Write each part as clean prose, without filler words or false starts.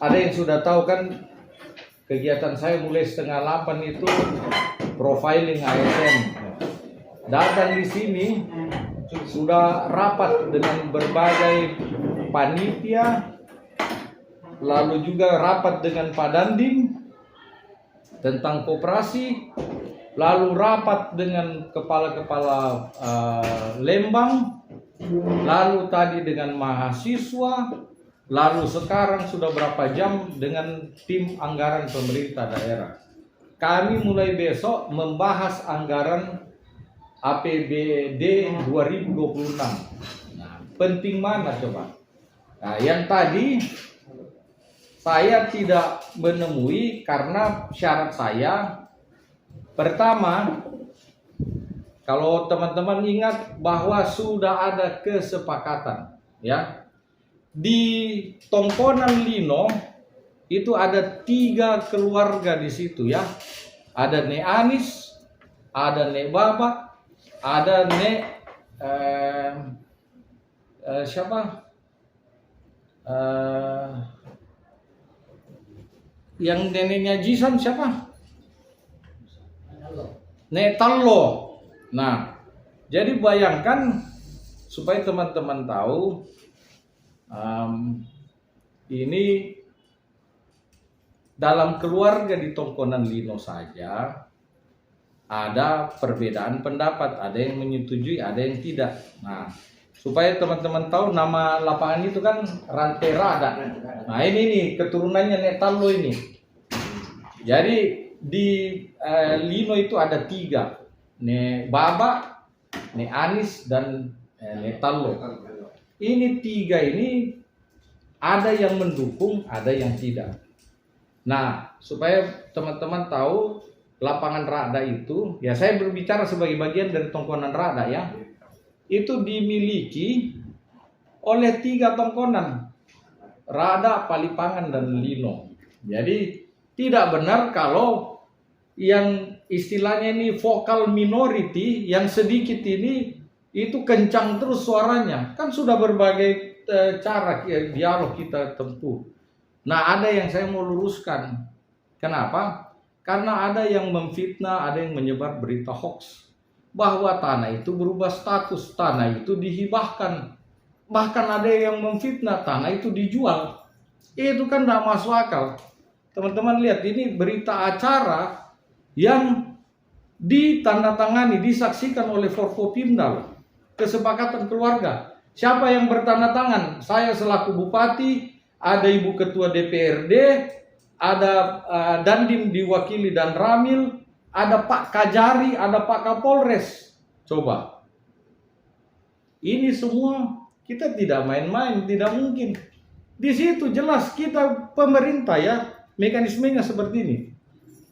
ada yang sudah tahu kan kegiatan saya mulai 7:30 itu profiling ASN. Datang di sini sudah rapat dengan berbagai panitia, lalu juga rapat dengan Pak Dandim tentang koperasi, lalu rapat dengan kepala-kepala Lembang, lalu tadi dengan mahasiswa, lalu sekarang sudah berapa jam dengan tim anggaran pemerintah daerah. Kami mulai besok membahas anggaran APBD 2026. Nah, penting mana coba? Nah, yang tadi saya tidak menemui karena syarat saya pertama, kalau teman-teman ingat bahwa sudah ada kesepakatan ya. Di Tongkonan Lino itu ada 3 keluarga di situ ya. Ada Nek Anis, ada Nek Baba, ada Nek siapa? Yang neneknya Jisan siapa? Nek Tallo. Nah, jadi bayangkan supaya teman-teman tahu, ini dalam keluarga di Tongkonan Lino saja ada perbedaan pendapat, ada yang menyetujui, ada yang tidak. Nah, supaya teman-teman tahu, nama lapangan itu kan Rantai Rada. Nah, ini nih keturunannya Nek Tallo ini. Jadi di Lino itu ada 3, Nek Baba, Nek Anis, dan Nek Tallo. Ini 3 ini ada yang mendukung, ada yang tidak. Nah, supaya teman-teman tahu, lapangan Rada itu, ya saya berbicara sebagai bagian dari Tongkonan Rada ya, itu dimiliki oleh 3 tongkonan, Rada, Palipangan, dan Lino. Jadi tidak benar kalau yang istilahnya ini vokal minority, yang sedikit ini itu kencang terus suaranya. Kan sudah berbagai cara dialog kita tempuh. Nah, ada yang saya mau luruskan. Kenapa? Karena ada yang memfitnah, ada yang menyebar berita hoax bahwa tanah itu berubah status, tanah itu dihibahkan. Bahkan ada yang memfitnah tanah itu dijual. Itu kan tidak masuk akal. Teman-teman lihat, ini berita acara yang ditandatangani, disaksikan oleh Forkopimda, kesepakatan keluarga. Siapa yang bertanda tangan? Saya selaku bupati, ada ibu ketua DPRD, ada Dandim diwakili dan Ramil, ada Pak Kajari, ada Pak Kapolres. Coba, ini semua kita tidak main-main, tidak mungkin. Di situ jelas kita pemerintah ya, mekanismenya seperti ini.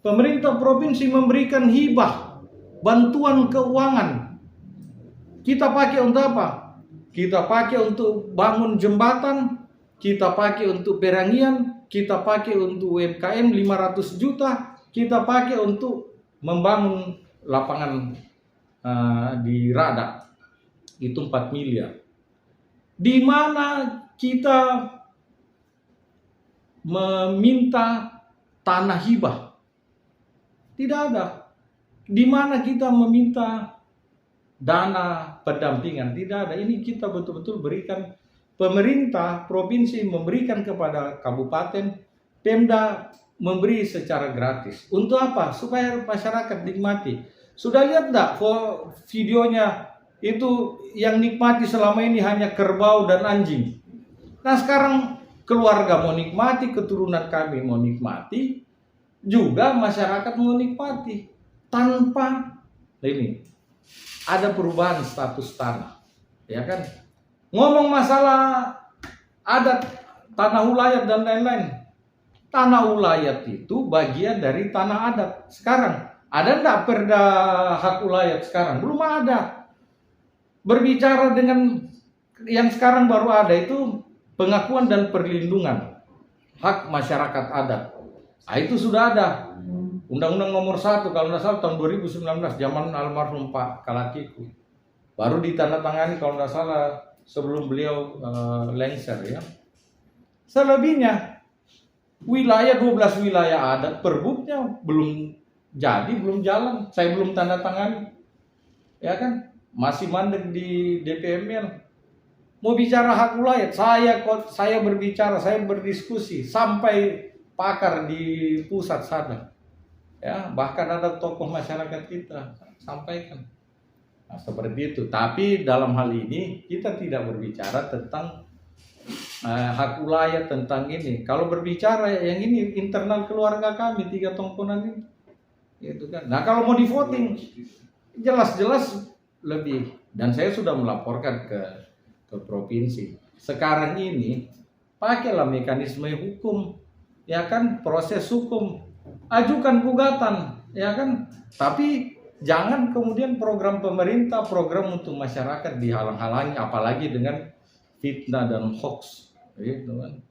Pemerintah provinsi memberikan hibah, bantuan keuangan. Kita pakai untuk apa? Kita pakai untuk bangun jembatan, kita pakai untuk perangian, kita pakai untuk UMKM 500 juta, kita pakai untuk membangun lapangan di Rada, itu 4 miliar. Di mana kita meminta tanah hibah? Tidak ada. Di mana kita meminta dana pendampingan? Tidak ada. Ini kita betul-betul berikan, pemerintah provinsi memberikan kepada kabupaten, Pemda memberi secara gratis. Untuk apa? Supaya masyarakat nikmati. Sudah lihat enggak videonya itu, yang nikmati selama ini hanya kerbau dan anjing. Nah, sekarang keluarga mau nikmati, keturunan kami mau nikmati, juga masyarakat mau nikmati tanpa ini ada perubahan status tanah, ya kan? Ngomong masalah adat, tanah ulayat dan lain-lain. Tanah ulayat itu bagian dari tanah adat. Sekarang ada enggak perda hak ulayat sekarang? Belum ada. Berbicara dengan yang sekarang baru ada itu pengakuan dan perlindungan hak masyarakat adat. Nah, itu sudah ada. Undang-Undang nomor 1 kalau tidak salah tahun 2019, zaman almarhum Pak Kalakiku. Baru ditandatangani kalau tidak salah sebelum beliau lengser ya. Selebihnya wilayah 12 wilayah adat perbuknya belum jadi, belum jalan, saya belum tanda tangan, ya kan, masih mandek di DPML. Mau bicara hak wilayah, saya berbicara, saya berdiskusi sampai pakar di pusat sana, ya, bahkan ada tokoh masyarakat kita sampaikan. Nah, seperti itu. Tapi dalam hal ini kita tidak berbicara tentang hak wilayah, tentang ini. Kalau berbicara yang ini internal keluarga kami 3 tongkonan ini, gitu kan. Nah, kalau mau di voting jelas-jelas lebih, dan saya sudah melaporkan ke provinsi. Sekarang ini pakailah mekanisme hukum, ya kan, proses hukum, ajukan gugatan, ya kan. Tapi jangan kemudian program pemerintah, program untuk masyarakat dihalang-halangi, apalagi dengan fitnah dan hoax, gitu kan.